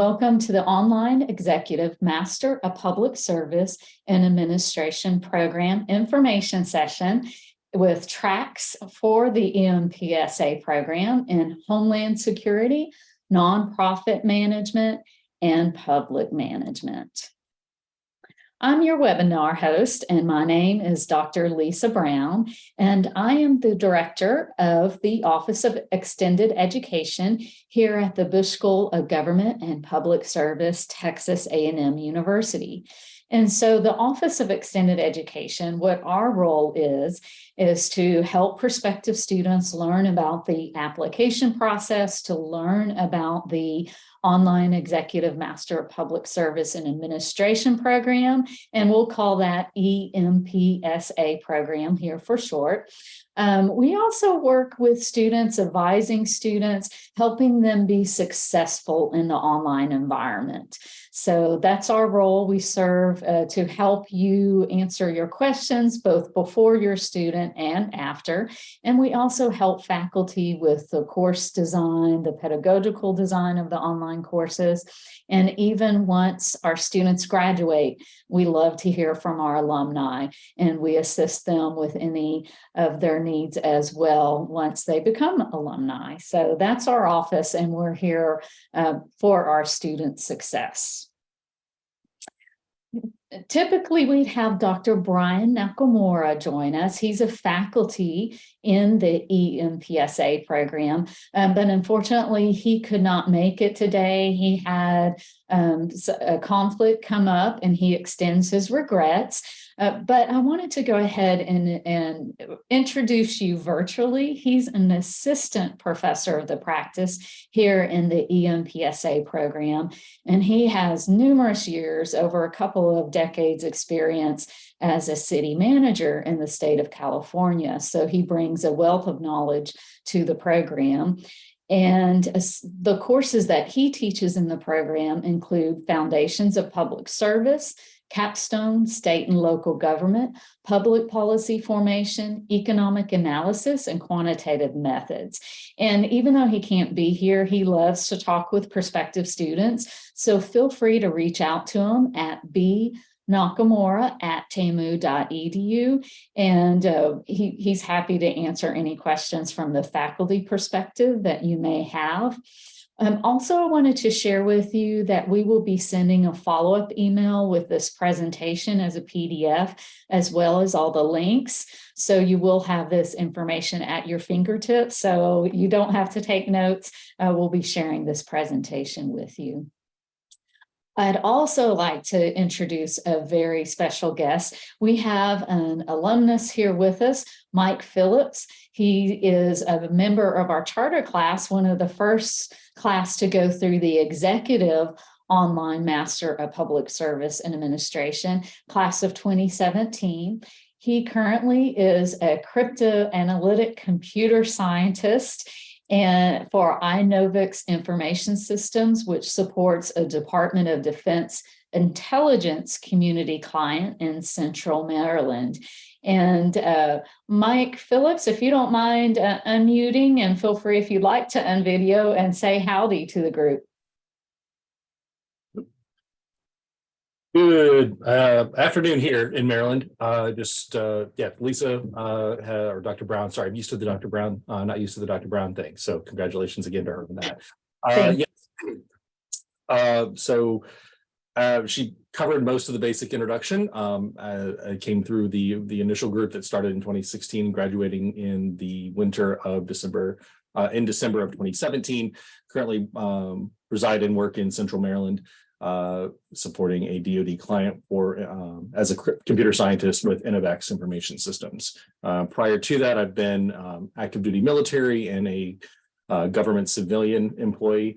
Welcome to the Online Executive Master of Public Service and Administration Program information session with tracks for the EMPSA program in Homeland Security, Nonprofit Management, and Public Management. I'm your webinar host, and my name is Dr. Lisa Brown, and I am the director of the Office of Extended Education here at the Bush School of Government and Public Service, Texas A&M University. And so the Office of Extended Education, what our role is to help prospective students learn about the application process, to learn about the Online Executive Master of Public Service and Administration program, and we'll call that EMPSA program here for short. We also work with students, advising students, helping them be successful in the online environment. So that's our role. We serve to help you answer your questions both before you're a student and after. And we also help faculty with the course design, the pedagogical design of the online courses. And even once our students graduate, we love to hear from our alumni, and we assist them with any of their needs as well once they become alumni. So that's our office, and we're here for our student success. Typically, we'd have Dr. Brian Nakamura join us. He's a faculty in the EMPSA program, but unfortunately, he could not make it today. He had a conflict come up, and he extends his regrets. But I wanted to go ahead and introduce you virtually. He's an assistant professor of the practice here in the EMPSA program, and he has numerous years, over a couple of decades experience as a city manager in the state of California. So he brings a wealth of knowledge to the program. And the courses that he teaches in the program include Foundations of Public Service, Capstone, State and Local Government, Public Policy Formation, Economic Analysis, and Quantitative Methods. And even though he can't be here, he loves to talk with prospective students. So feel free to reach out to him at bnakamura@tamu.edu, and he's happy to answer any questions from the faculty perspective that you may have. Also, I wanted to share with you that we will be sending a follow-up email with this presentation as a PDF, as well as all the links. So you will have this information at your fingertips, so you don't have to take notes. We'll be sharing this presentation with you. I'd also like to introduce a very special guest. We have an alumnus here with us, Mike Phillips. He is a member of our charter class, one of the first class to go through the executive online Master of Public Service and Administration, class of 2017. He currently is a cryptanalytic computer scientist and for Inovix Information Systems, which supports a Department of Defense intelligence community client in Central Maryland. And Mike Phillips, if you don't mind unmuting, and feel free if you'd like to unvideo and say howdy to the group. Good afternoon here in Maryland. Lisa or Dr. Brown. Sorry, I'm used to the Dr. Brown, not used to the Dr. Brown thing. So congratulations again to her on that. She covered most of the basic introduction. I came through the initial group that started in 2016, graduating in the winter of December of 2017. Currently reside and work in Central Maryland, supporting a DoD client as a computer scientist with Inovix Information Systems. Prior to that, I've been active duty military and a government civilian employee,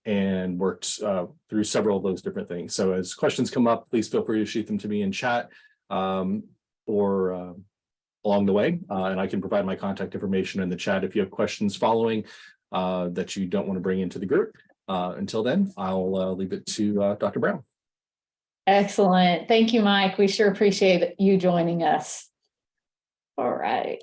and worked through several of those different things. So as questions come up, please feel free to shoot them to me in chat or along the way, and I can provide my contact information in the chat if you have questions following that you don't want to bring into the group. Until then, I'll leave it to Dr. Brown. Excellent. Thank you, Mike. We sure appreciate you joining us. All right.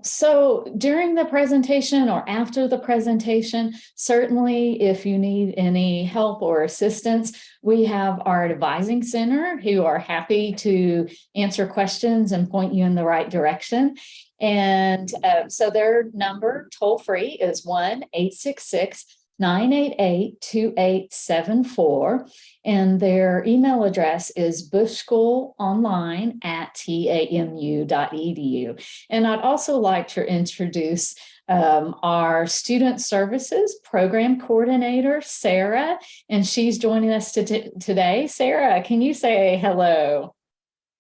So during the presentation or after the presentation, certainly if you need any help or assistance, we have our advising center who are happy to answer questions and point you in the right direction. And so their number toll free is 1-866-988-2874. And their email address is bushschoolonline@tamu.edu. And I'd also like to introduce our student services program coordinator, Sarah, and she's joining us today. Sarah, can you say hello?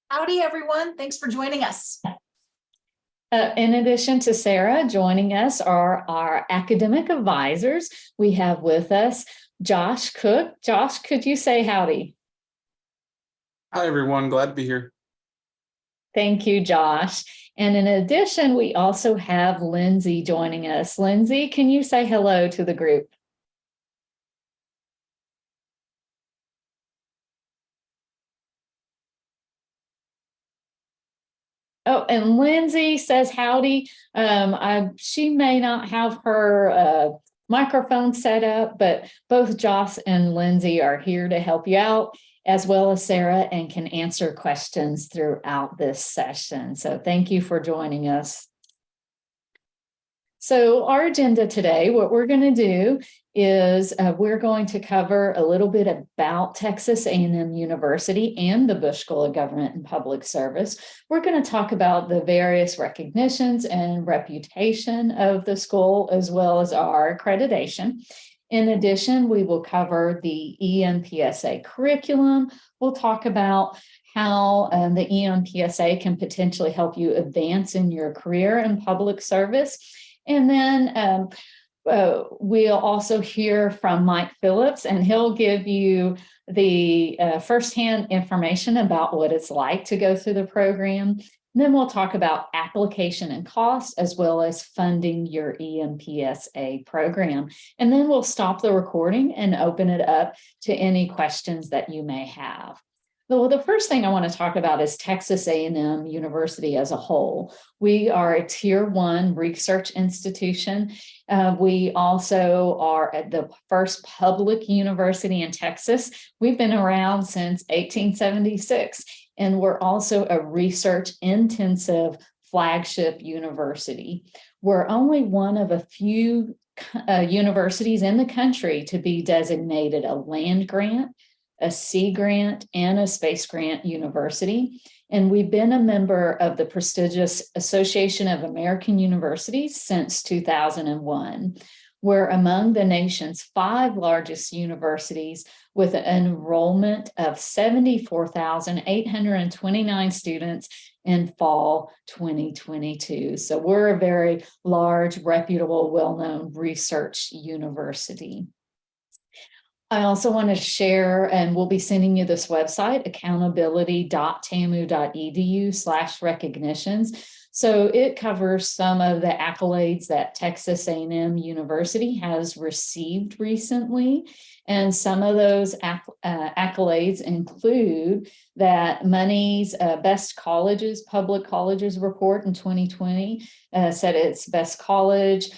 Howdy, everyone. Thanks for joining us. In addition to Sarah, joining us are our academic advisors. We have with us Josh Cook. Josh, could you say howdy? Hi, everyone. Glad to be here. Thank you, Josh. And in addition, we also have Lindsay joining us. Lindsay, can you say hello to the group? Oh, and Lindsay says howdy. She may not have her microphone set up, but both Josh and Lindsay are here to help you out, as well as Sarah, and can answer questions throughout this session. So thank you for joining us. So our agenda today, what we're going to do is we're going to cover a little bit about Texas A&M University and the Bush School of Government and Public Service. We're going to talk about the various recognitions and reputation of the school, as well as our accreditation. In addition, we will cover the EMPSA curriculum. We'll talk about how the EMPSA can potentially help you advance in your career in public service. And then we'll also hear from Mike Phillips, and he'll give you the firsthand information about what it's like to go through the program. And then we'll talk about application and cost, as well as funding your EMPSA program. And then we'll stop the recording and open it up to any questions that you may have. Well, the first thing I want to talk about is Texas A&M University as a whole. We are a Tier 1 research institution. We also are at the first public university in Texas. We've been around since 1876, and we're also a research-intensive flagship university. We're only one of a few universities in the country to be designated a land grant, a Sea Grant, and a Space Grant university. And we've been a member of the prestigious Association of American Universities since 2001. We're among the nation's 5 largest universities with an enrollment of 74,829 students in fall 2022. So we're a very large, reputable, well-known research university. I also want to share, and we'll be sending you this website, accountability.tamu.edu/recognitions. So it covers some of the accolades that Texas A&M University has received recently. And some of those accolades include that Money's Best Colleges, Public Colleges report in 2020 said it's best college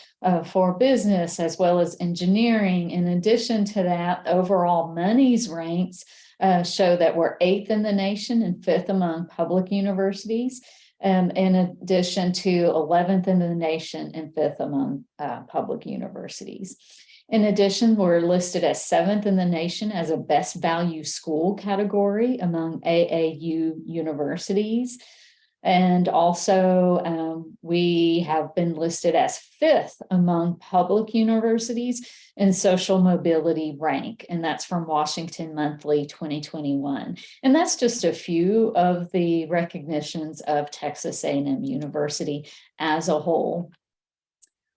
for business as well as engineering. In addition to that, overall Money's ranks show that we're 8th in the nation and 5th among public universities, in addition to 11th in the nation and 5th among public universities. In addition, we're listed as 7th in the nation as a best value school category among AAU universities. And also, we have been listed as 5th among public universities in social mobility rank, and that's from Washington Monthly 2021. And that's just a few of the recognitions of Texas A&M University as a whole.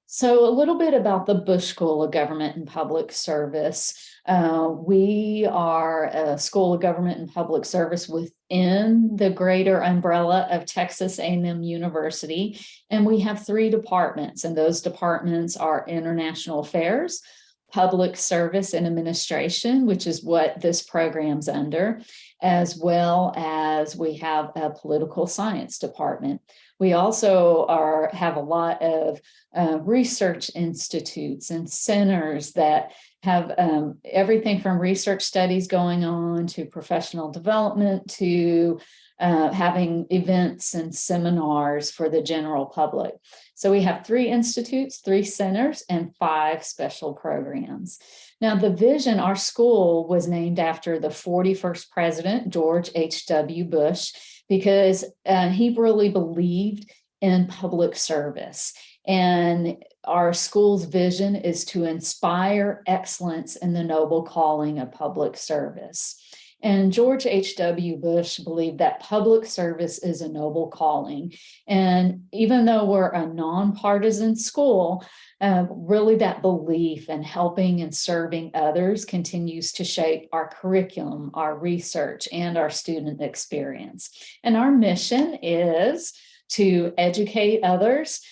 So a little bit about the Bush School of Government and Public Service. We are a School of Government and Public Service within the greater umbrella of Texas A&M University. And we have 3 departments, and those departments are International Affairs, Public Service and Administration, which is what this program's under, as well as we have a Political Science department. We also have a lot of research institutes and centers that have everything from research studies going on to professional development to having events and seminars for the general public. So we have 3 institutes, 3 centers, and 5 special programs. Now, the vision, our school was named after the 41st president, George H.W. Bush, because he really believed in public service. And our school's vision is to inspire excellence in the noble calling of public service. And George H.W. Bush believed that public service is a noble calling. And even though we're a nonpartisan school, really that belief in helping and serving others continues to shape our curriculum, our research, and our student experience. And our mission is to educate others,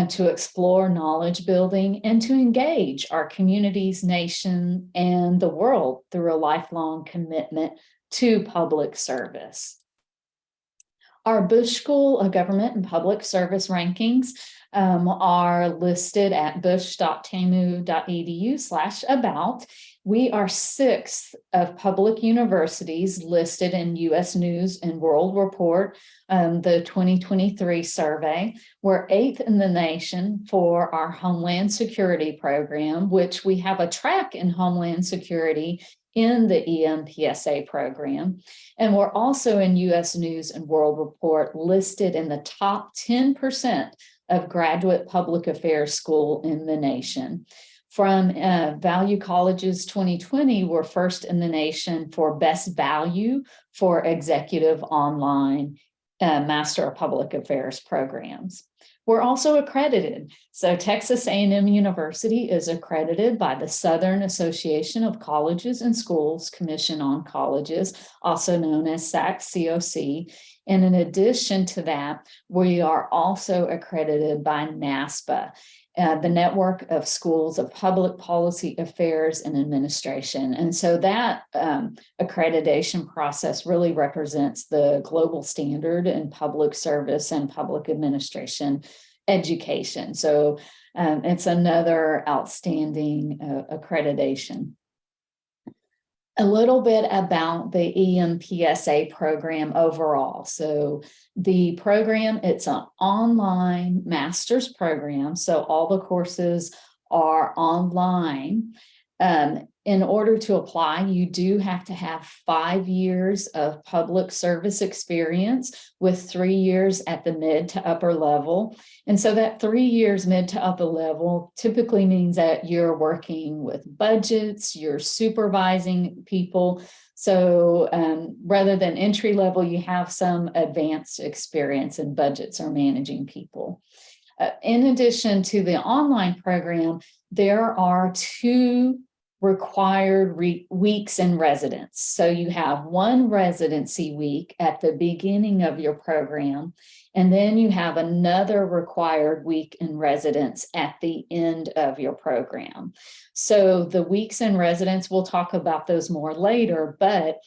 to explore knowledge building, and to engage our communities, nation, and the world through a lifelong commitment to public service. Our Bush School of Government and Public Service rankings are listed at bush.tamu.edu/about. We are 6th of public universities listed in U.S. News and World Report, the 2023 survey. We're 8th in the nation for our Homeland Security program, which we have a track in Homeland Security in the EMPSA program. And we're also in U.S. News and World Report listed in the top 10% of graduate public affairs school in the nation. From Value College's 2020, we're 1st in the nation for best value for executive online Master of Public Affairs programs. We're also accredited. So Texas A&M University is accredited by the Southern Association of Colleges and Schools Commission on Colleges, also known as SAC-COC. And in addition to that, we are also accredited by NASPA, the Network of Schools of Public Policy Affairs and Administration. And so that accreditation process really represents the global standard in public service and public administration education. So it's another outstanding accreditation. A little bit about the EMPSA program overall. So the program, it's an online master's program. So all the courses are online. In order to apply, you do have to have 5 years of public service experience with 3 years at the mid to upper level. And so that 3 years mid to upper level typically means that you're working with budgets, you're supervising people. So rather than entry level, you have some advanced experience in budgets or managing people. In addition to the online program, there are 2 required weeks in residence. So you have 1 residency week at the beginning of your program, and then you have another required week in residence at the end of your program. So the weeks in residence, we'll talk about those more later, but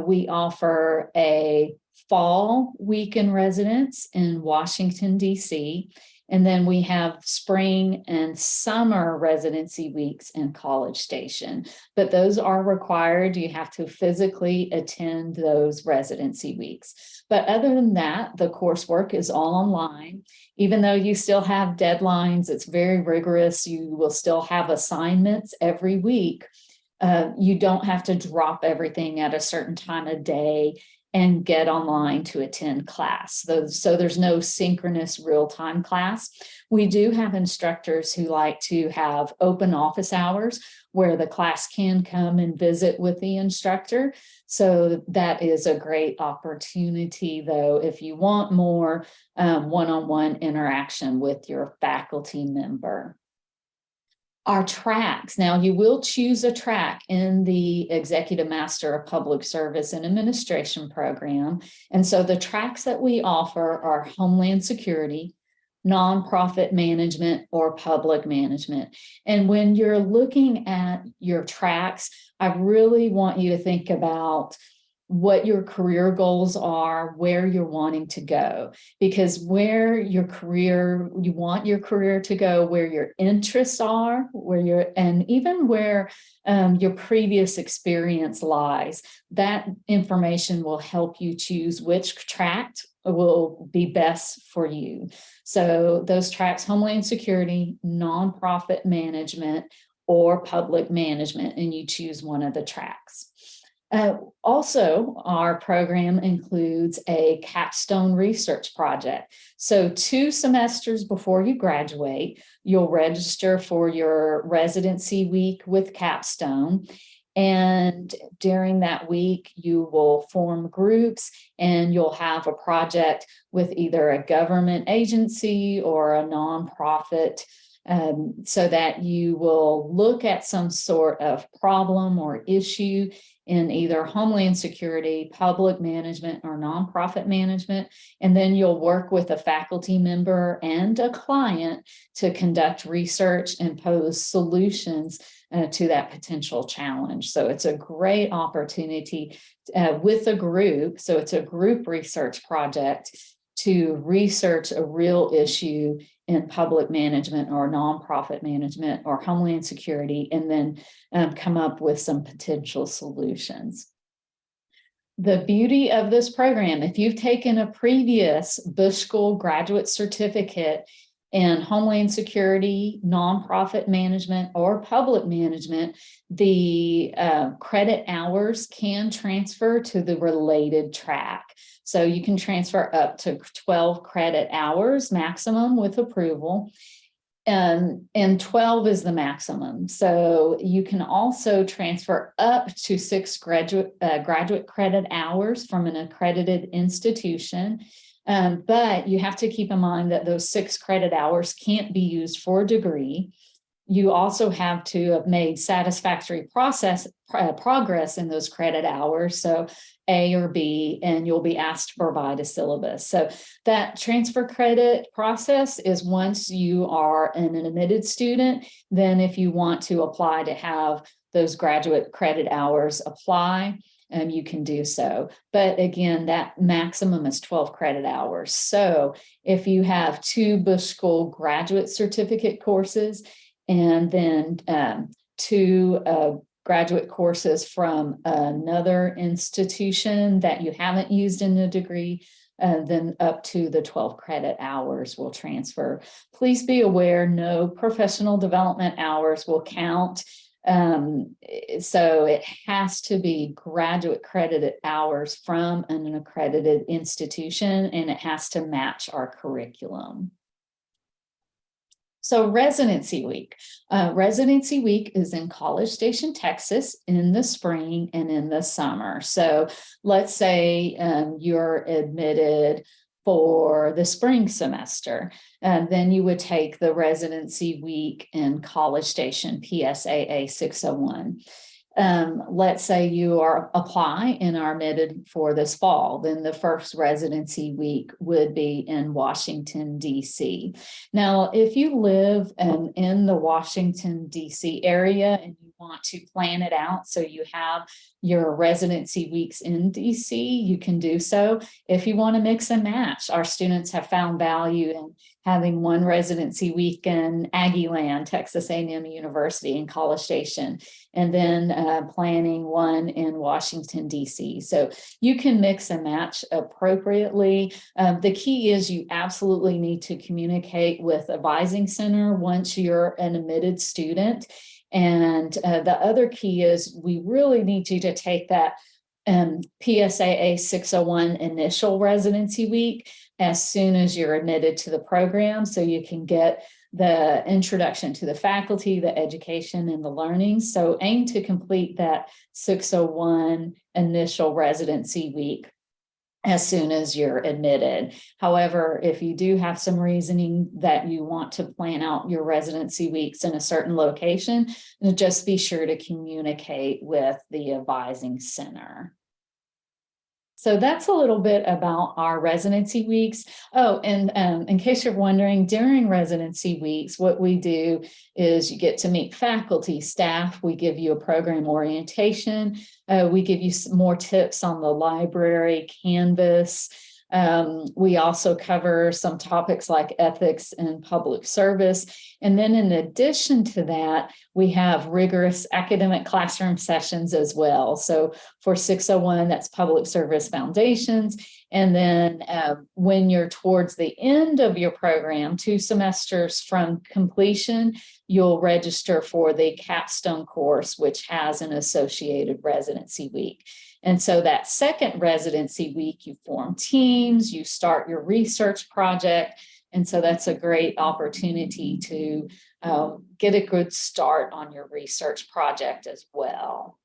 we offer a fall week in residence in Washington, D.C., and then we have spring and summer residency weeks in College Station, but those are required. You have to physically attend those residency weeks. But other than that, the coursework is all online. Even though you still have deadlines, it's very rigorous. You will still have assignments every week. You don't have to drop everything at a certain time of day and get online to attend class. So there's no synchronous real-time class. We do have instructors who like to have open office hours where the class can come and visit with the instructor. So that is a great opportunity, though, if you want more one-on-one interaction with your faculty member. Our tracks. Now, you will choose a track in the Executive Master of Public Service and Administration program. And so the tracks that we offer are Homeland Security, Nonprofit Management, or Public Management. And when you're looking at your tracks, I really want you to think about what your career goals are, where you're wanting to go, because where you want your career to go, where your interests are, and even where your previous experience lies, that information will help you choose which track will be best for you. So those tracks: Homeland Security, Nonprofit Management, or Public Management, and you choose one of the tracks. Also, our program includes a capstone research project. So 2 semesters before you graduate, you'll register for your residency week with Capstone. And during that week, you will form groups and you'll have a project with either a government agency or a nonprofit, so that you will look at some sort of problem or issue in either Homeland Security, Public Management, or Nonprofit Management. And then you'll work with a faculty member and a client to conduct research and pose solutions to that potential challenge. So it's a great opportunity with a group. So it's a group research project to research a real issue in public management or nonprofit management or Homeland Security, and then come up with some potential solutions. The beauty of this program, if you've taken a previous Bush School graduate certificate in Homeland Security, nonprofit management, or public management, the credit hours can transfer to the related track. So you can transfer up to 12 credit hours maximum with approval. And 12 is the maximum. So you can also transfer up to 6 graduate credit hours from an accredited institution. But you have to keep in mind that those 6 credit hours can't be used for a degree. You also have to have made satisfactory progress in those credit hours, so A or B, and you'll be asked to provide a syllabus. So that transfer credit process is once you are an admitted student, then if you want to apply to have those graduate credit hours apply, you can do so. But again, that maximum is 12 credit hours. So if you have 2 Bush School graduate certificate courses and then 2 graduate courses from another institution that you haven't used in the degree, then up to the 12 credit hours will transfer. Please be aware, no professional development hours will count. So it has to be graduate credited hours from an accredited institution, and it has to match our curriculum. So Residency Week. Residency Week is in College Station, Texas in the spring and in the summer. So let's say you're admitted for the spring semester, then you would take the Residency Week in College Station, PSAA 601. Let's say you apply and are admitted for this fall, then the first residency week would be in Washington, D.C. Now, if you live in the Washington, D.C. area and you want to plan it out so you have your residency weeks in D.C., you can do so. If you want to mix and match, our students have found value in having one residency week in Aggieland, Texas A&M University in College Station, and then planning one in Washington, D.C. So you can mix and match appropriately. The key is you absolutely need to communicate with Advising Center once you're an admitted student. And the other key is we really need you to take that PSAA 601 initial residency week as soon as you're admitted to the program, so you can get the introduction to the faculty, the education, and the learning. So aim to complete that 601 initial residency week as soon as you're admitted. However, if you do have some reasoning that you want to plan out your residency weeks in a certain location, just be sure to communicate with the Advising Center. So that's a little bit about our residency weeks. Oh, and in case you're wondering, during residency weeks, what we do is you get to meet faculty, staff. We give you a program orientation. We give you some more tips on the library, Canvas. We also cover some topics like ethics and public service. And then in addition to that, we have rigorous academic classroom sessions as well. So for 601, that's public service foundations. And then when you're towards the end of your program, 2 semesters from completion, you'll register for the capstone course, which has an associated residency week. And so that second residency week, you form teams, you start your research project. And so that's a great opportunity to get a good start on your research project as well.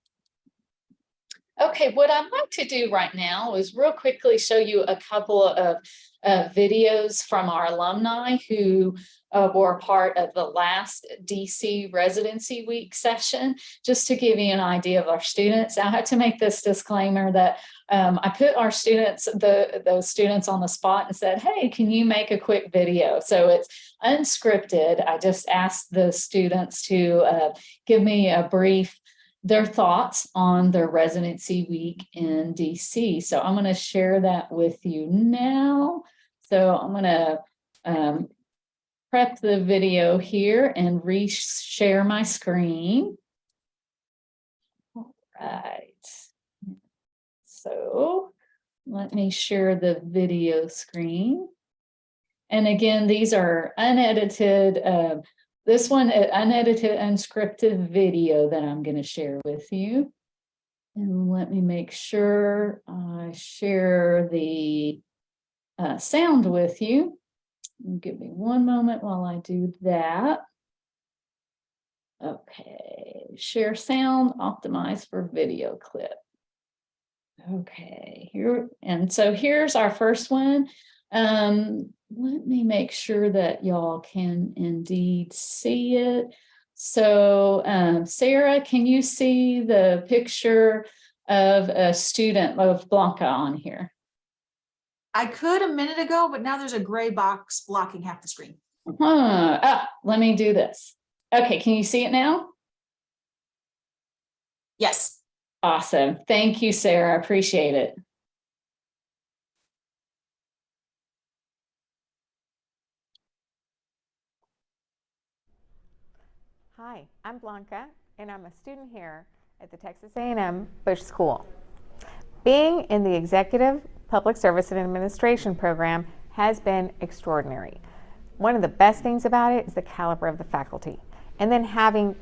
Okay, what I'd like to do right now is real quickly show you a couple of videos from our alumni who were a part of the last DC Residency Week session, just to give you an idea of our students. I have to make this disclaimer that I put our students, those students on the spot and said, hey, can you make a quick video? So it's unscripted. I just asked the students to give me a brief their thoughts on their residency week in DC. So I'm going to share that with you now. So I'm going to prep the video here and re-share my screen. All right. So let me share the video screen. And again, these are unedited, this one, unedited, unscripted video that I'm going to share with you. And let me make sure I share the sound with you. Give me one moment while I do that. Okay, share sound, optimize for video clip. Okay, here, and so here's our first one. Let me make sure that y'all can indeed see it. So Sarah, can you see the picture of a student of Blanca on here? I could a minute ago, but now there's a gray box blocking half the screen. Let me do this. Okay, can you see it now? Yes. Awesome. Thank you, Sarah. I appreciate it. Hi, I'm Blanca, and I'm a student here at the Texas A&M Bush School. Being in the Executive Public Service and Administration program has been extraordinary. One of the best things about it is the caliber of the faculty. And then having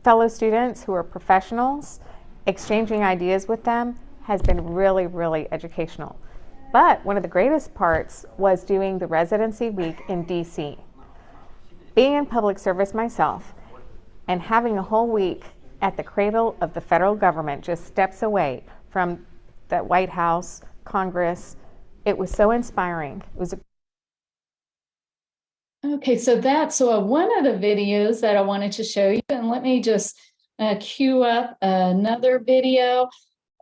fellow students who are professionals, exchanging ideas with them has been really, really educational. But one of the greatest parts was doing the residency week in DC. Being in public service myself and having a whole week at the cradle of the federal government, just steps away from the White House, Congress, it was so inspiring. It was Okay, so that's one of the videos that I wanted to show you, and let me just queue up another video.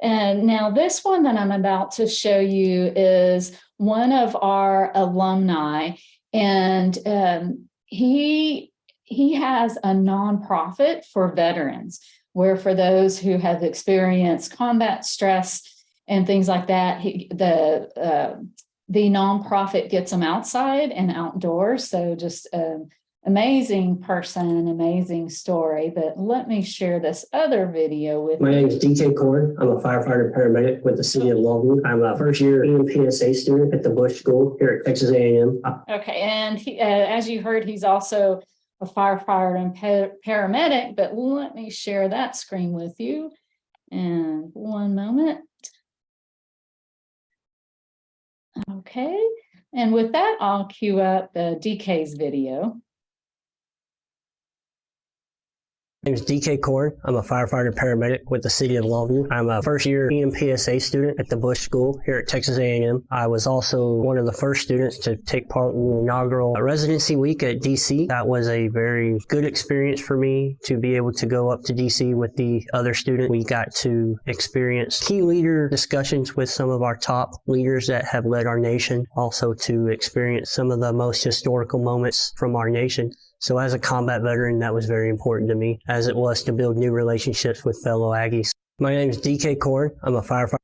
And now this one that I'm about to show you is one of our alumni, and he has a nonprofit for veterans, where for those who have experienced combat stress and things like that, the nonprofit gets them outside and outdoors. So just an amazing person, amazing story. But let me share this other video with you. My name is DK Korn. I'm a firefighter paramedic with the city of Longview. I'm a first year EMPSA student at the Bush School here at Texas A&M. Okay, and he, as you heard, he's also a firefighter and paramedic, but let me share that screen with you. And one moment. Okay, and with that, I'll queue up DK's video. My name is DK Cord. I'm a firefighter paramedic with the city of Longview. I'm a first year EMPSA student at the Bush School here at Texas A&M. I was also one of the first students to take part in the inaugural residency week at DC. That was a very good experience for me to be able to go up to DC with the other students. We got to experience key leader discussions with some of our top leaders that have led our nation, also to experience some of the most historical moments from our nation. So as a combat veteran, that was very important to me, as it was to build new relationships with fellow Aggies. My name is DK Cord. I'm a firefighter.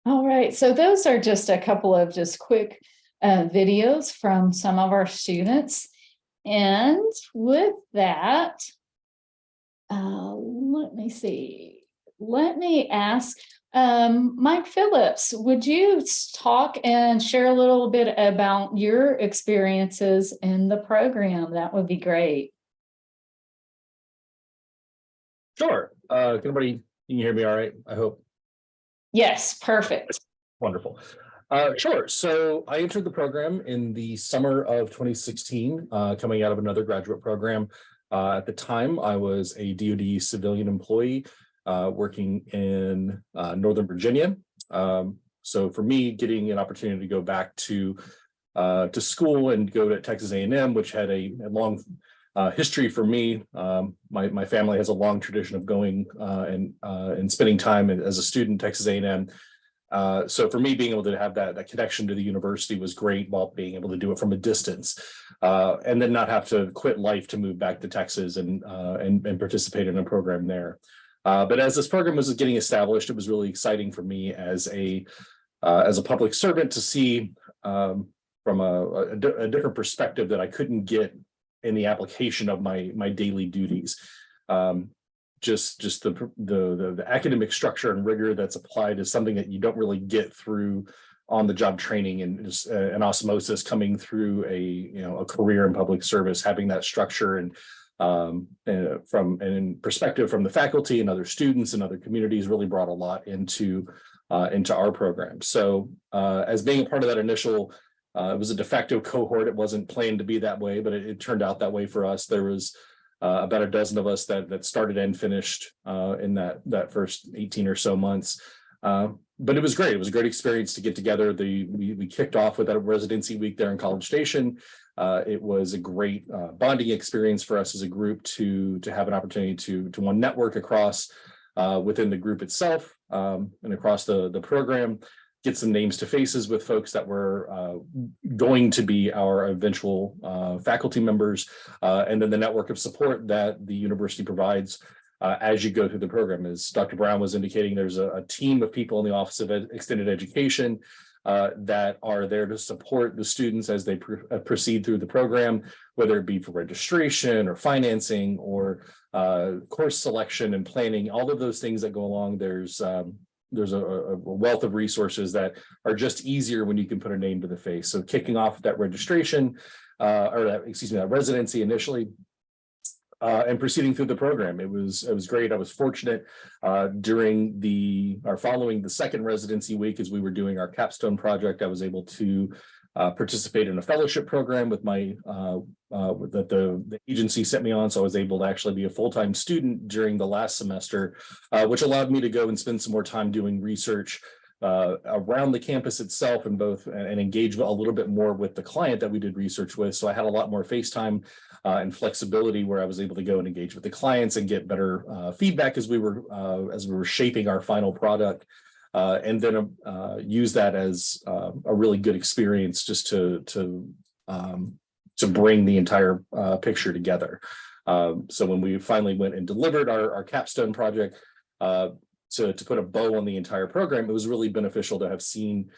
All right, so those are just a couple of just quick videos from some of our students. And with that, let me see. Let me ask Mike Phillips, would you talk and share a little bit about your experiences in the program? That would be great. Sure. Can you hear me all right? I hope. Yes, perfect. Wonderful. Sure. So I entered the program in the summer of 2016, coming out of another graduate program. At the time, I was a DoD civilian employee working in Northern Virginia. So for me, getting an opportunity to go back to school and go to Texas A&M, which had a long history for me. My family has a long tradition of going and spending time as a student at Texas A&M. So for me, being able to have that connection to the university was great, while being able to do it from a distance, and then not have to quit life to move back to Texas and participate in a program there. But as this program was getting established, it was really exciting for me as a public servant to see from a different perspective that I couldn't get in the application of my daily duties. Just the academic structure and rigor that's applied is something that you don't really get through on the job training and an osmosis coming through a career in public service. Having that structure and from perspective from the faculty and other students and other communities really brought a lot into our program. So as being a part of that initial, it was a de facto cohort. It wasn't planned to be that way, but it turned out that way for us. There was about a dozen of us that started and finished in that first 18 or so months. But it was great. It was a great experience to get together. We kicked off with that residency week there in College Station. It was a great bonding experience for us as a group to have an opportunity to one, network across within the group itself and across the program, get some names to faces with folks that were going to be our eventual faculty members, and then the network of support that the university provides as you go through the program. As Dr. Brown was indicating, there's a team of people in the Office of Extended Education that are there to support the students as they proceed through the program, whether it be for registration or financing or course selection and planning, all of those things that go along. There's a wealth of resources that are just easier when you can put a name to the face. So kicking off that registration that residency initially, and proceeding through the program, it was great. I was fortunate following the second residency week, as we were doing our capstone project, I was able to participate in a fellowship program with that the agency sent me on. So I was able to actually be a full-time student during the last semester, which allowed me to go and spend some more time doing research around the campus itself and engage a little bit more with the client that we did research with. So I had a lot more face time and flexibility where I was able to go and engage with the clients and get better feedback as we were shaping our final product. And then use that as a really good experience just to bring the entire picture together. So when we finally went and delivered our capstone project, to put a bow on the entire program, it was really beneficial to have seen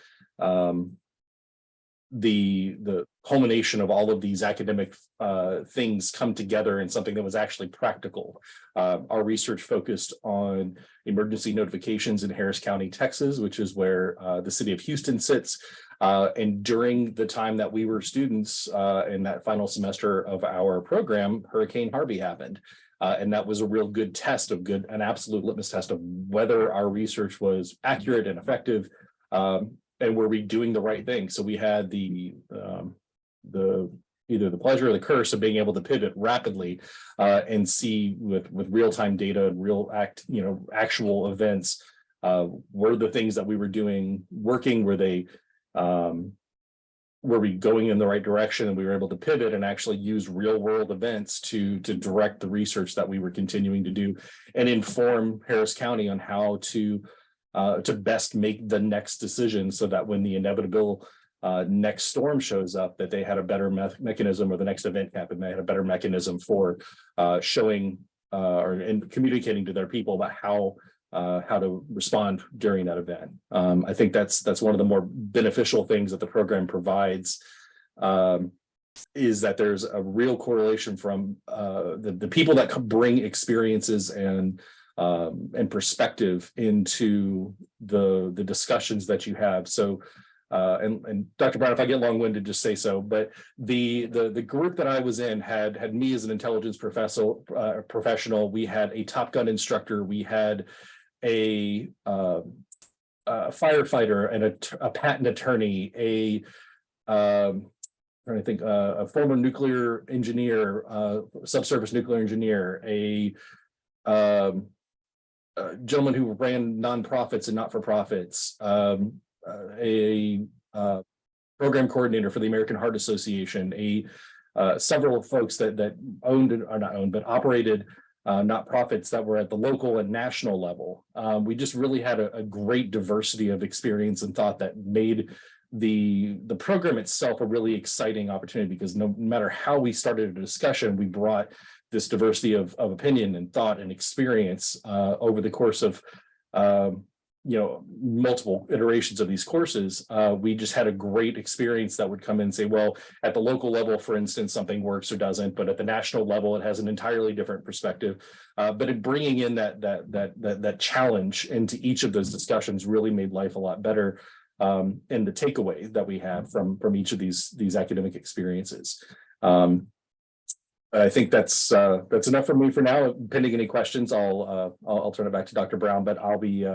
the culmination of all of these academic things come together in something that was actually practical. Our research focused on emergency notifications in Harris County, Texas, which is where the city of Houston sits. And during the time that we were students in that final semester of our program, Hurricane Harvey happened. And that was a real good test an absolute litmus test of whether our research was accurate and effective. were we doing the right thing? So we had the either the pleasure or the curse of being able to pivot rapidly and see with real-time data and actual events, were the things that we were doing working? Were we going in the right direction, and we were able to pivot and actually use real world events to direct the research that we were continuing to do and inform Harris County on how to best make the next decision, so that when the inevitable next storm shows up, that they had a better mechanism, or the next event happened, they had a better mechanism for showing and communicating to their people about how to respond during that event. I think that's one of the more beneficial things that the program provides, is that there's a real correlation from the people that bring experiences and perspective into the discussions that you have. So and Dr. Brown, if I get long-winded, just say so. But the group that I was in had me as an intelligence professional. We had a Top Gun instructor. We had a firefighter and a patent attorney, a former nuclear engineer, subsurface nuclear engineer, a gentleman who ran nonprofits and not-for-profits, a program coordinator for the American Heart Association, several folks that owned or not owned, but operated nonprofits that were at the local and national level. We just really had a great diversity of experience and thought that made the program itself a really exciting opportunity, because no matter how we started a discussion, we brought this diversity of opinion and thought and experience over the course of multiple iterations of these courses. We just had a great experience that would come in and say, well, at the local level, for instance, something works or doesn't, but at the national level, it has an entirely different perspective. But in bringing in that challenge into each of those discussions really made life a lot better. And the takeaway that we have from each of these academic experiences. I think that's enough for me for now. Pending any questions, I'll turn it back to Dr. Brown, but I'll be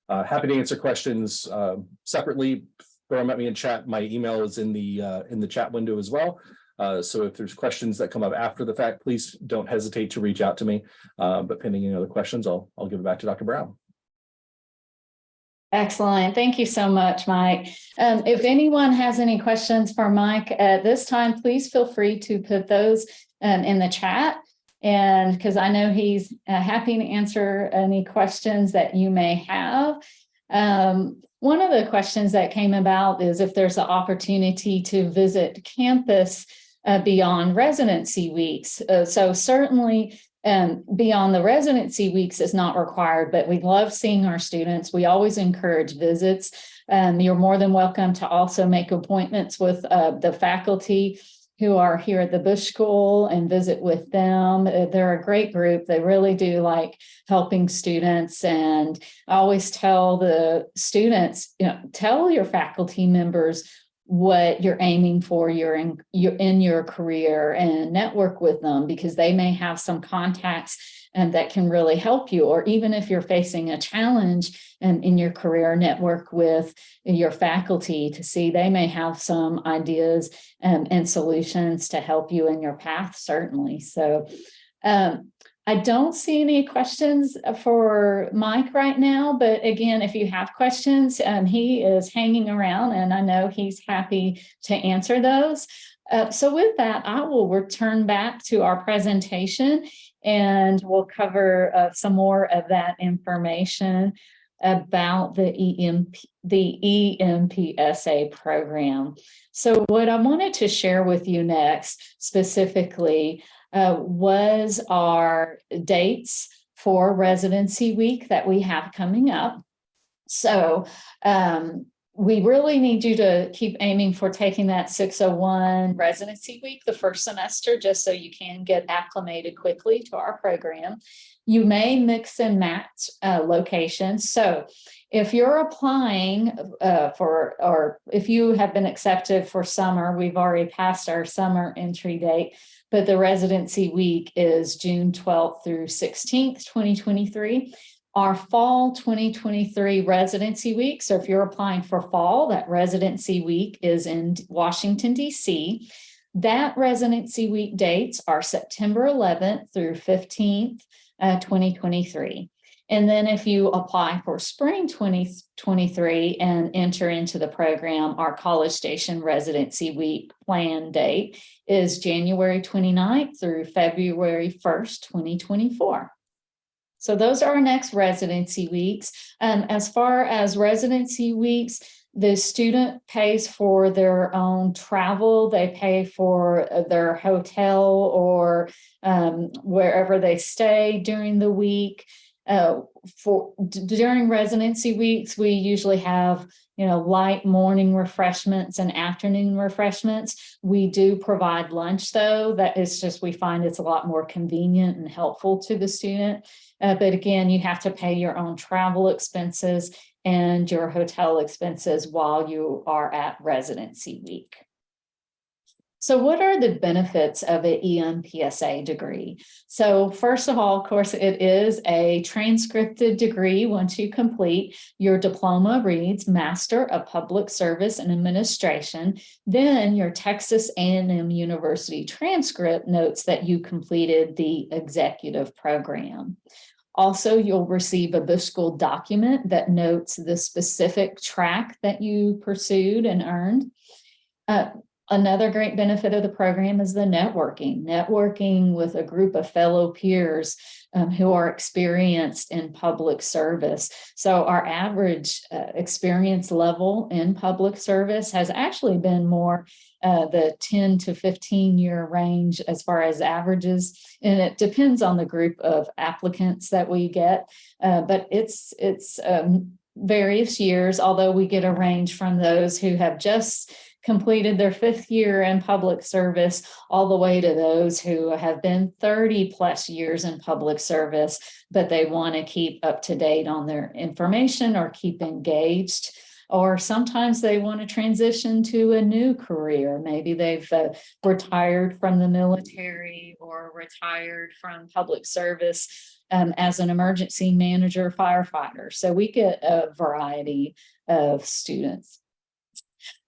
happy to answer questions separately. Throw them at me in chat. My email is in the chat window as well. So if there's questions that come up after the fact, please don't hesitate to reach out to me. But pending any other questions, I'll give it back to Dr. Brown. Excellent. Thank you so much, Mike. If anyone has any questions for Mike at this time, please feel free to put those in the chat. And because I know he's happy to answer any questions that you may have. One of the questions that came about is if there's an opportunity to visit campus beyond residency weeks. So certainly beyond the residency weeks is not required, but we love seeing our students. We always encourage visits. You're more than welcome to also make appointments with the faculty who are here at the Bush School and visit with them. They're a great group. They really do like helping students. And I always tell the students, tell your faculty members what you're aiming for in your career and network with them, because they may have some contacts and that can really help you. Or even if you're facing a challenge in your career, network with your faculty to see they may have some ideas and solutions to help you in your path, certainly. So I don't see any questions for Mike right now, but again, if you have questions, he is hanging around and I know he's happy to answer those. So with that, I will return back to our presentation and we'll cover some more of that information about the EMPSA program. So what I wanted to share with you next specifically was our dates for residency week that we have coming up. So we really need you to keep aiming for taking that 601 residency week the first semester, just so you can get acclimated quickly to our program. You may mix and match locations. So if you're applying or if you have been accepted for summer, we've already passed our summer entry date, but the residency week is June 12th through 16th, 2023. Our fall 2023 residency week. So if you're applying for fall, that residency week is in Washington, D.C. That residency week dates are September 11th through 15th, 2023. And then if you apply for spring 2023 and enter into the program, our College Station residency week plan date is January 29th through February 1st, 2024. So those are our next residency weeks. As far as residency weeks, the student pays for their own travel. They pay for their hotel or wherever they stay during the week. During residency weeks, we usually have light morning refreshments and afternoon refreshments. We do provide lunch, though. That is just, we find it's a lot more convenient and helpful to the student. But again, you have to pay your own travel expenses and your hotel expenses while you are at residency week. So what are the benefits of an EMPSA degree? So first of all, of course, it is a transcripted degree. Once you complete, your diploma reads Master of Public Service and Administration. Then your Texas A&M University transcript notes that you completed the executive program. Also, you'll receive a Bush School document that notes the specific track that you pursued and earned. Another great benefit of the program is the networking with a group of fellow peers who are experienced in public service. So our average experience level in public service has actually been more the 10 to 15 year range as far as averages. And it depends on the group of applicants that we get, but it's various years, although we get a range from those who have just completed their 5th year in public service, all the way to those who have been 30 plus years in public service, but they want to keep up to date on their information or keep engaged. Or sometimes they want to transition to a new career. Maybe they've retired from the military or retired from public service as an emergency manager, firefighter. So we get a variety of students.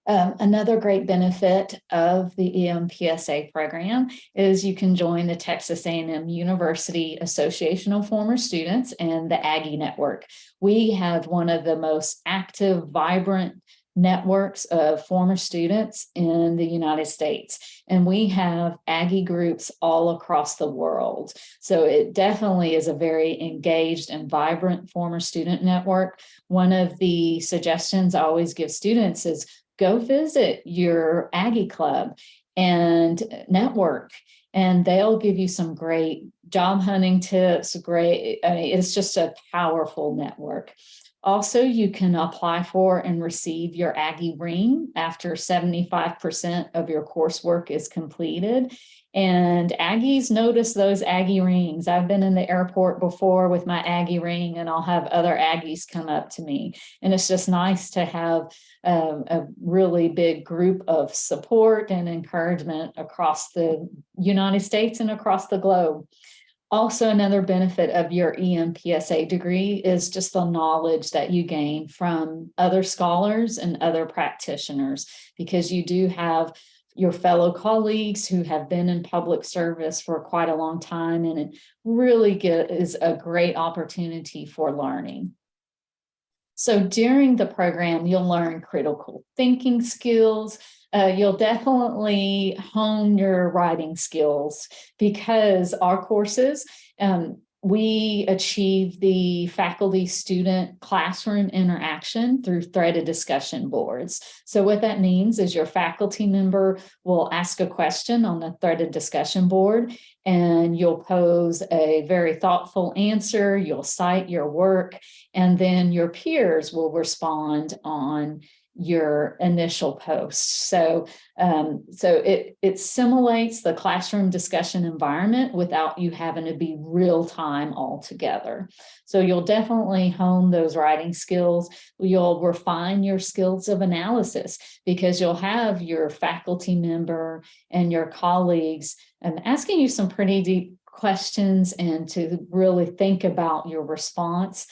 Another great benefit of the EMPSA program is you can join the Texas A&M University Association of Former Students and the Aggie Network. We have one of the most active, vibrant networks of former students in the United States. And we have Aggie groups all across the world. So it definitely is a very engaged and vibrant former student network. One of the suggestions I always give students is go visit your Aggie Club and network, and they'll give you some great job hunting tips. It's just a powerful network. Also, you can apply for and receive your Aggie ring after 75% of your coursework is completed. And Aggies notice those Aggie rings. I've been in the airport before with my Aggie ring, and I'll have other Aggies come up to me. And it's just nice to have a really big group of support and encouragement across the United States and across the globe. Also, another benefit of your EMPSA degree is just the knowledge that you gain from other scholars and other practitioners, because you do have your fellow colleagues who have been in public service for quite a long time, and it really is a great opportunity for learning. So during the program, you'll learn critical thinking skills. You'll definitely hone your writing skills, because our courses, we achieve the faculty-student classroom interaction through threaded discussion boards. So what that means is your faculty member will ask a question on the threaded discussion board, and you'll pose a very thoughtful answer. You'll cite your work, and then your peers will respond on your initial post. So it simulates the classroom discussion environment without you having to be real time all together. So you'll definitely hone those writing skills. You'll refine your skills of analysis, because you'll have your faculty member and your colleagues asking you some pretty deep questions and to really think about your response.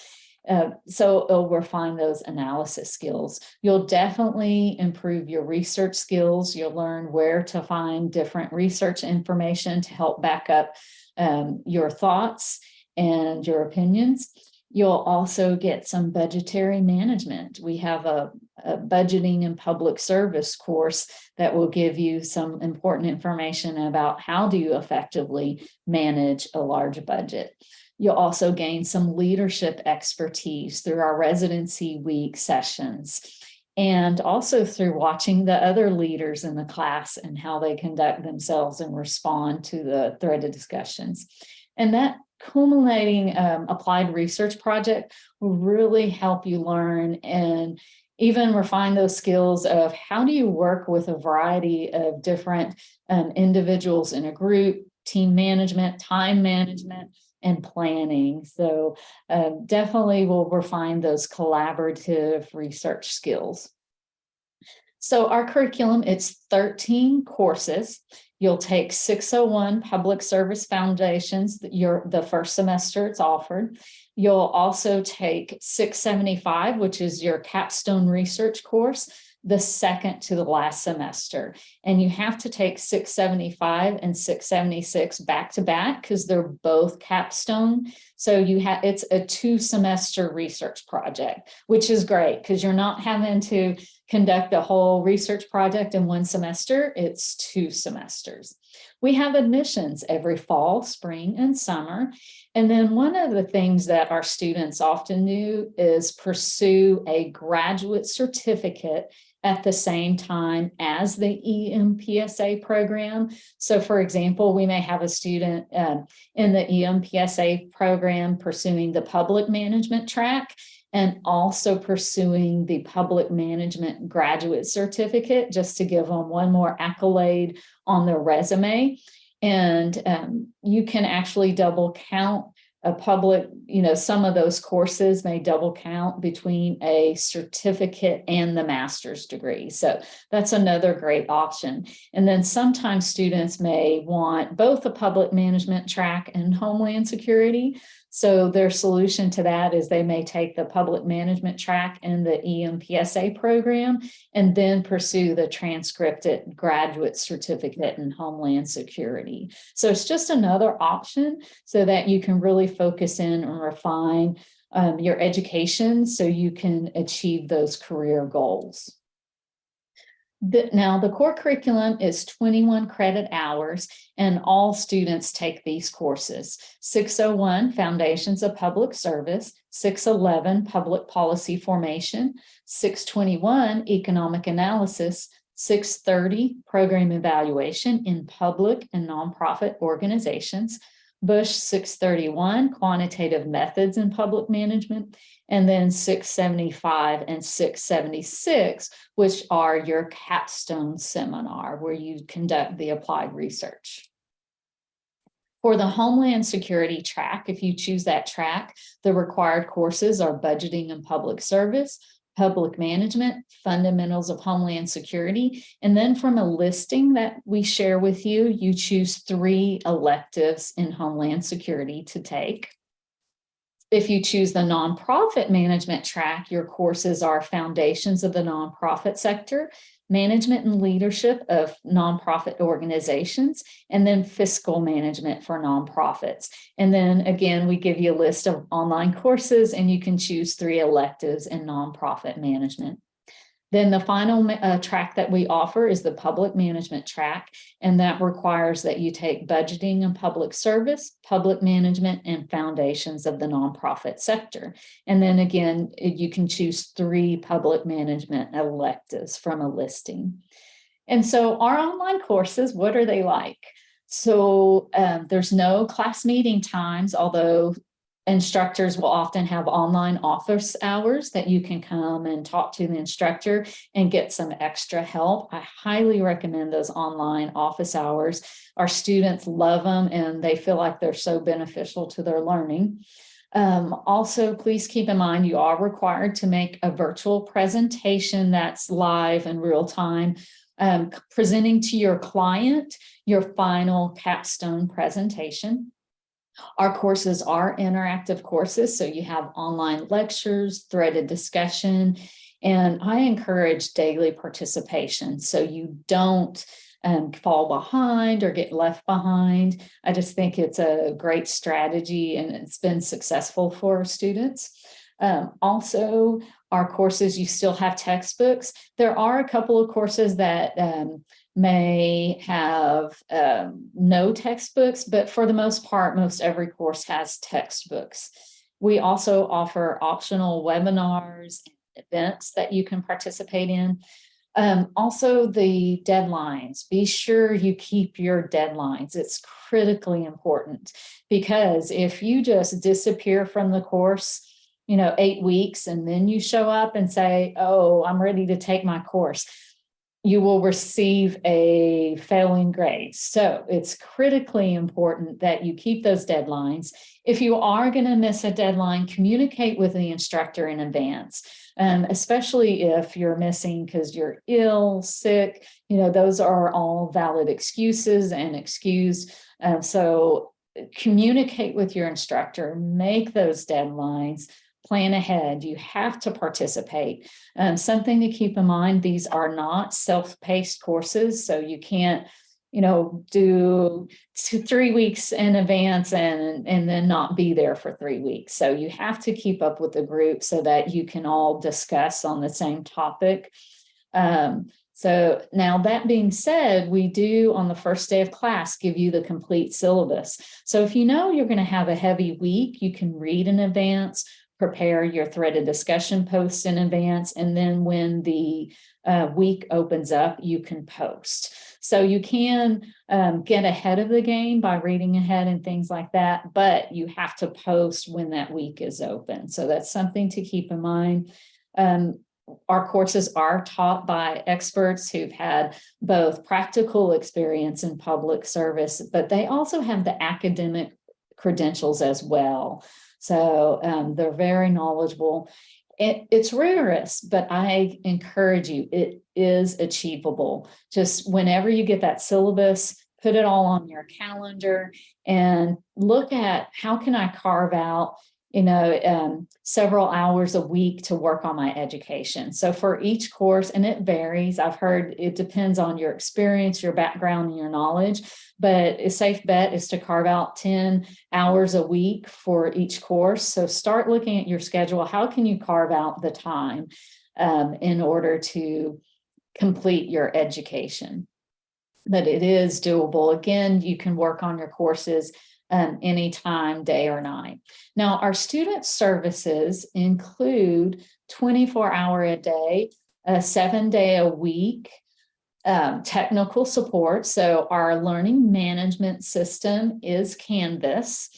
So it'll refine those analysis skills. You'll definitely improve your research skills. You'll learn where to find different research information to help back up your thoughts and your opinions. You'll also get some budgetary management. We have a budgeting and public service course that will give you some important information about how do you effectively manage a large budget. You'll also gain some leadership expertise through our residency week sessions, and also through watching the other leaders in the class and how they conduct themselves and respond to the threaded discussions. And that culminating applied research project will really help you learn and even refine those skills of how do you work with a variety of different individuals in a group, team management, time management, and planning. So definitely will refine those collaborative research skills. So our curriculum, it's 13 courses. You'll take 601 Public Service Foundations, the first semester it's offered. You'll also take 675, which is your capstone research course, the second to the last semester. And you have to take 675 and 676 back to back because they're both capstone. So it's a 2-semester research project, which is great because you're not having to conduct a whole research project in 1 semester. It's 2 semesters. We have admissions every fall, spring, and summer. And then one of the things that our students often do is pursue a graduate certificate at the same time as the EMPSA program. So for example, we may have a student in the EMPSA program pursuing the public management track and also pursuing the public management graduate certificate, just to give them one more accolade on their resume. And you can actually double count a public, some of those courses may double count between a certificate and the master's degree. So that's another great option. And then sometimes students may want both a public management track and Homeland Security. So their solution to that is they may take the public management track in the EMPSA program and then pursue the transcripted graduate certificate in Homeland Security. So it's just another option so that you can really focus in and refine your education so you can achieve those career goals. Now, the core curriculum is 21 credit hours, and all students take these courses. 601, Foundations of Public Service, 611, Public Policy Formation, 621, Economic Analysis, 630, Program Evaluation in Public and Nonprofit Organizations, Bush 631, Quantitative Methods in Public Management, and then 675 and 676, which are your capstone seminar where you conduct the applied research. For the Homeland Security track, if you choose that track, the required courses are Budgeting and Public Service, Public Management, Fundamentals of Homeland Security, and then from a listing that we share with you, you choose 3 electives in Homeland Security to take. If you choose the nonprofit management track, your courses are Foundations of the Nonprofit Sector, Management and Leadership of Nonprofit Organizations, and then Fiscal Management for Nonprofits. And then again, we give you a list of online courses and you can choose 3 electives in nonprofit management. Then the final track that we offer is the public management track, and that requires that you take budgeting and public service, public management, and foundations of the nonprofit sector. And then again, you can choose 3 public management electives from a listing. And so our online courses, what are they like? So there's no class meeting times, although instructors will often have online office hours that you can come and talk to the instructor and get some extra help. I highly recommend those online office hours. Our students love them and they feel like they're so beneficial to their learning. Also, please keep in mind you are required to make a virtual presentation that's live in real time, presenting to your client your final capstone presentation. Our courses are interactive courses, so you have online lectures, threaded discussion, and I encourage daily participation so you don't fall behind or get left behind. I just think it's a great strategy and it's been successful for our students. Also, our courses, you still have textbooks. There are a couple of courses that may have no textbooks, but for the most part, most every course has textbooks. We also offer optional webinars and events that you can participate in. Also, the deadlines. Be sure you keep your deadlines. It's critically important because if you just disappear from the course, 8 weeks, and then you show up and say, oh, I'm ready to take my course, you will receive a failing grade. So it's critically important that you keep those deadlines. If you are going to miss a deadline, communicate with the instructor in advance, especially if you're missing because you're ill, sick, those are all valid excuses and excused. So communicate with your instructor, make those deadlines, plan ahead. You have to participate. Something to keep in mind, these are not self-paced courses, so you can't, do 3 weeks in advance and then not be there for 3 weeks. So you have to keep up with the group so that you can all discuss on the same topic. So now that being said, we do on the first day of class give you the complete syllabus. So if you know you're going to have a heavy week, you can read in advance, prepare your threaded discussion posts in advance, and then when the week opens up, you can post. So you can get ahead of the game by reading ahead and things like that, but you have to post when that week is open. So that's something to keep in mind. Our courses are taught by experts who've had both practical experience in public service, but they also have the academic credentials as well. So they're very knowledgeable. It's rigorous, but I encourage you, it is achievable. Just whenever you get that syllabus, put it all on your calendar and look at how can I carve out several hours a week to work on my education. So for each course, and it varies, I've heard it depends on your experience, your background, and your knowledge, but a safe bet is to carve out 10 hours a week for each course. So start looking at your schedule. How can you carve out the time in order to complete your education? But it is doable. Again, you can work on your courses anytime, day or night. Now, our student services include 24-hour a day, 7-day a week, technical support. So our learning management system is Canvas.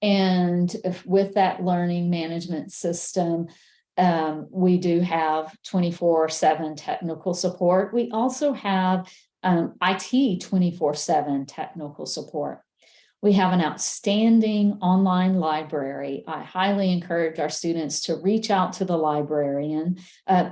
And with that learning management system, we do have 24/7 technical support. We also have IT 24/7 technical support. We have an outstanding online library. I highly encourage our students to reach out to the librarian.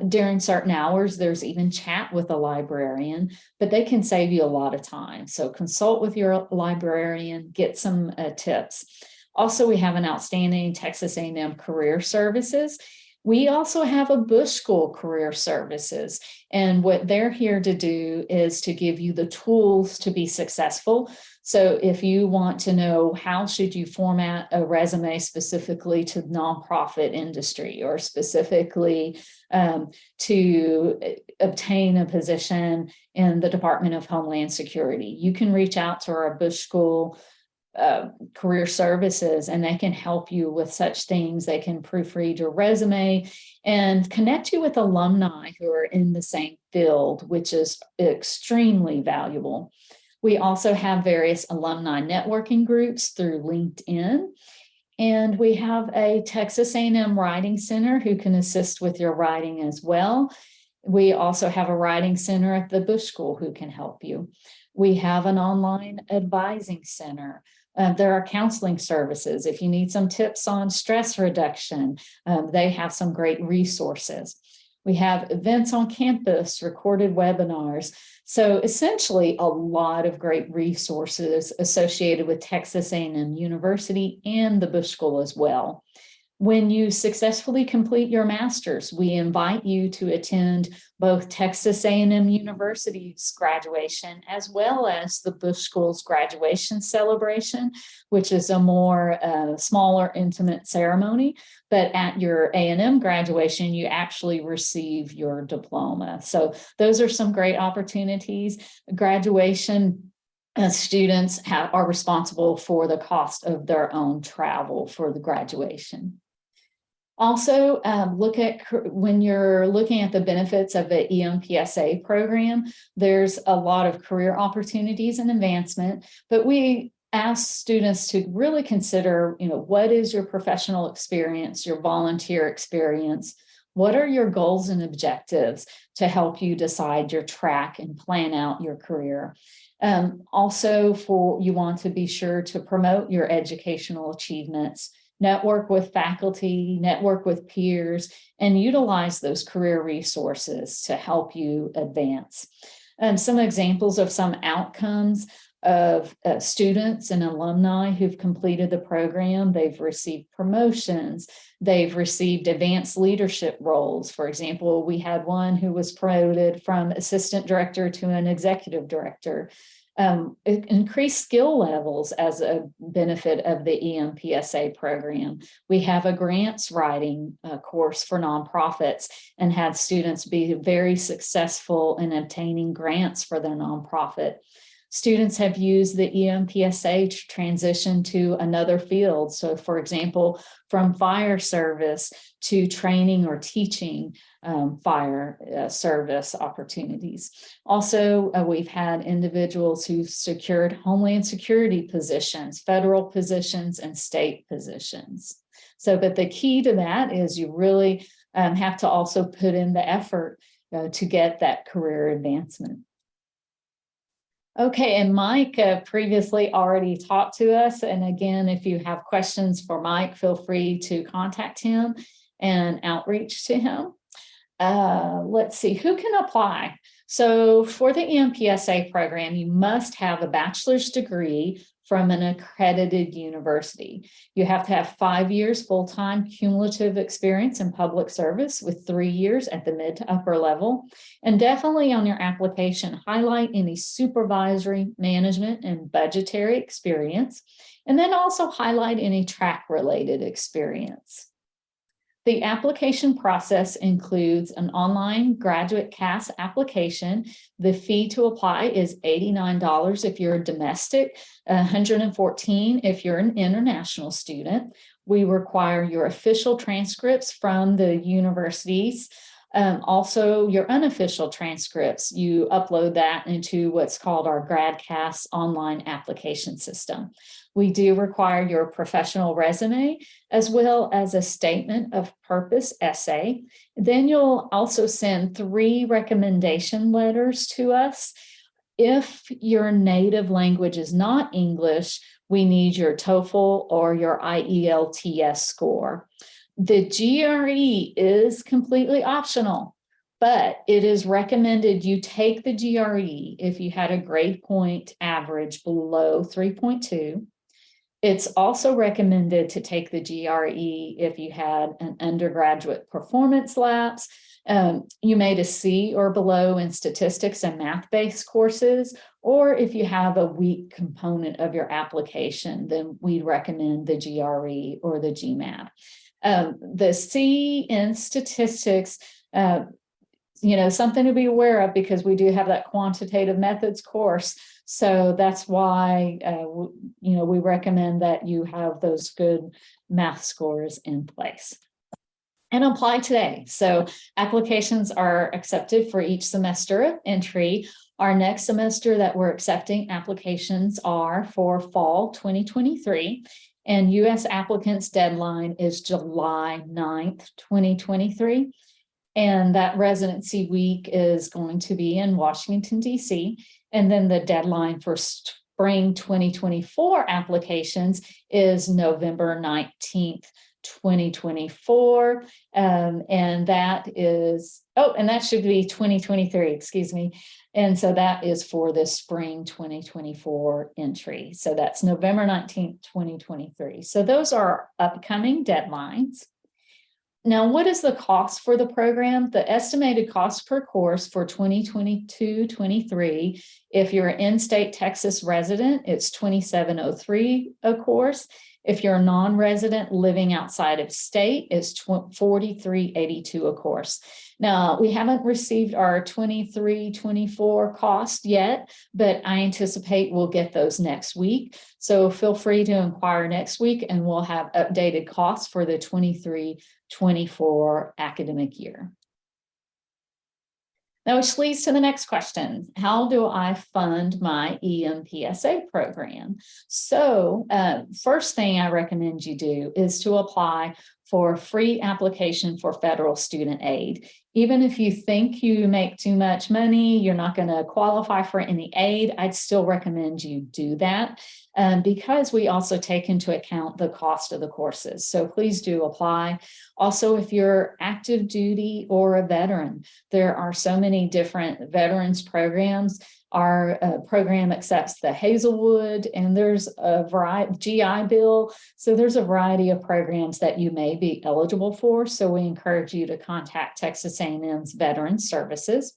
During certain hours, there's even chat with a librarian, but they can save you a lot of time. So consult with your librarian, get some tips. Also, we have an outstanding Texas A&M Career Services. We also have a Bush School Career Services, and what they're here to do is to give you the tools to be successful. So if you want to know how should you format a resume specifically to the nonprofit industry or specifically to obtain a position in the Department of Homeland Security, you can reach out to our Bush School Career Services and they can help you with such things. They can proofread your resume and connect you with alumni who are in the same field, which is extremely valuable. We also have various alumni networking groups through LinkedIn, and we have a Texas A&M Writing Center who can assist with your writing as well. We also have a writing center at the Bush School who can help you. We have an online advising center. There are counseling services. If you need some tips on stress reduction, they have some great resources. We have events on campus, recorded webinars. So essentially a lot of great resources associated with Texas A&M University and the Bush School as well. When you successfully complete your master's, we invite you to attend both Texas A&M University's graduation as well as the Bush School's graduation celebration, which is a more smaller, intimate ceremony. But at your A&M graduation, you actually receive your diploma. So those are some great opportunities. Graduation students are responsible for the cost of their own travel for the graduation. Also, when you're looking at the benefits of the EMPSA program, there's a lot of career opportunities and advancement, but we ask students to really consider, what is your professional experience, your volunteer experience? What are your goals and objectives to help you decide your track and plan out your career? Also, you want to be sure to promote your educational achievements, network with faculty, network with peers, and utilize those career resources to help you advance. Some examples of some outcomes of students and alumni who've completed the program: they've received promotions, they've received advanced leadership roles. For example, we had one who was promoted from assistant director to an executive director. Increased skill levels as a benefit of the EMPSA program. We have a grants writing course for nonprofits and had students be very successful in obtaining grants for their nonprofit. Students have used the EMPSA to transition to another field. So, for example, from fire service to training or teaching fire service opportunities. Also, we've had individuals who secured Homeland Security positions, federal positions, and state positions. So, but the key to that is you really have to also put in the effort to get that career advancement. Okay, and Mike previously already talked to us. And again, if you have questions for Mike, feel free to contact him and outreach to him. Let's see, who can apply? So for the EMPSA program, you must have a bachelor's degree from an accredited university. You have to have 5 years full-time cumulative experience in public service with 3 years at the mid to upper level. And definitely on your application, highlight any supervisory, management, and budgetary experience. And then also highlight any track-related experience. The application process includes an online graduate CAS application. The fee to apply is $89 if you're a domestic, $114 if you're an international student. We require your official transcripts from the universities. Also, your unofficial transcripts, you upload that into what's called our GradCAS online application system. We do require your professional resume as well as a statement of purpose essay. Then you'll also send 3 recommendation letters to us. If your native language is not English, we need your TOEFL or your IELTS score. The GRE is completely optional, but it is recommended you take the GRE if you had a grade point average below 3.2. It's also recommended to take the GRE if you had an undergraduate performance lapse, you made a C or below in statistics and math-based courses, or if you have a weak component of your application, then we recommend the GRE or the GMAT. The C in statistics, something to be aware of because we do have that quantitative methods course. So that's why, we recommend that you have those good math scores in place. And apply today. So applications are accepted for each semester of entry. Our next semester that we're accepting applications are for fall 2023. And U.S. applicants deadline is July 9th, 2023. And that residency week is going to be in Washington, D.C. And then the deadline for spring 2024 applications is November 19th, 2024. And that is, and that should be 2023, excuse me. And so that is for the spring 2024 entry. So that's November 19th, 2023. So those are upcoming deadlines. Now, what is the cost for the program? The estimated cost per course for 2022-23, if you're an in-state Texas resident, it's $27.03 a course. If you're a non-resident living outside of state, it's $43.82 a course. Now, we haven't received our 23-24 cost yet, but I anticipate we'll get those next week. So feel free to inquire next week and we'll have updated costs for the 23-24 academic year. Now, which leads to the next question. How do I fund my EMPSA program? So first thing I recommend you do is to apply for a free application for federal student aid. Even if you think you make too much money, you're not going to qualify for any aid, I'd still recommend you do that because we also take into account the cost of the courses. So please do apply. Also, if you're active duty or a veteran, there are so many different veterans programs. Our program accepts the Hazelwood, and there's a variety, GI Bill. So there's a variety of programs that you may be eligible for. So we encourage you to contact Texas A&M's Veterans Services.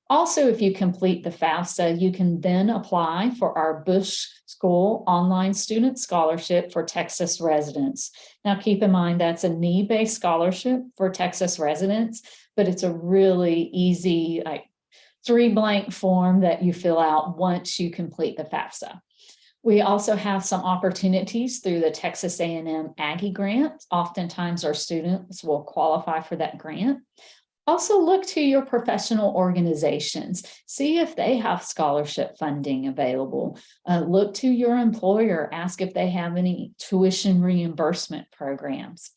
Also, if you complete the FAFSA, you can then apply for our Bush School Online Student Scholarship for Texas residents. Now, keep in mind that's a need-based scholarship for Texas residents, but it's a really easy, 3-blank form that you fill out once you complete the FAFSA. We also have some opportunities through the Texas A&M Aggie Grant. Oftentimes our students will qualify for that grant. Also look to your professional organizations. See if they have scholarship funding available. Look to your employer. Ask if they have any tuition reimbursement programs.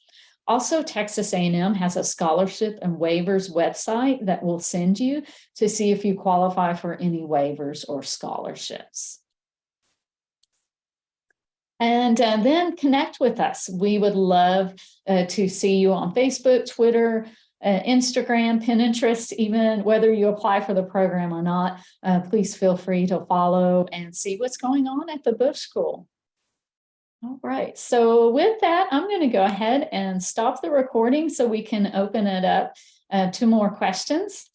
Also, Texas A&M has a scholarship and waivers website that will send you to see if you qualify for any waivers or scholarships. And then connect with us. We would love to see you on Facebook, Twitter, Instagram, Pinterest, even whether you apply for the program or not. Please feel free to follow and see what's going on at the Bush School. All right, so with that, I'm going to go ahead and stop the recording so we can open it up to more questions.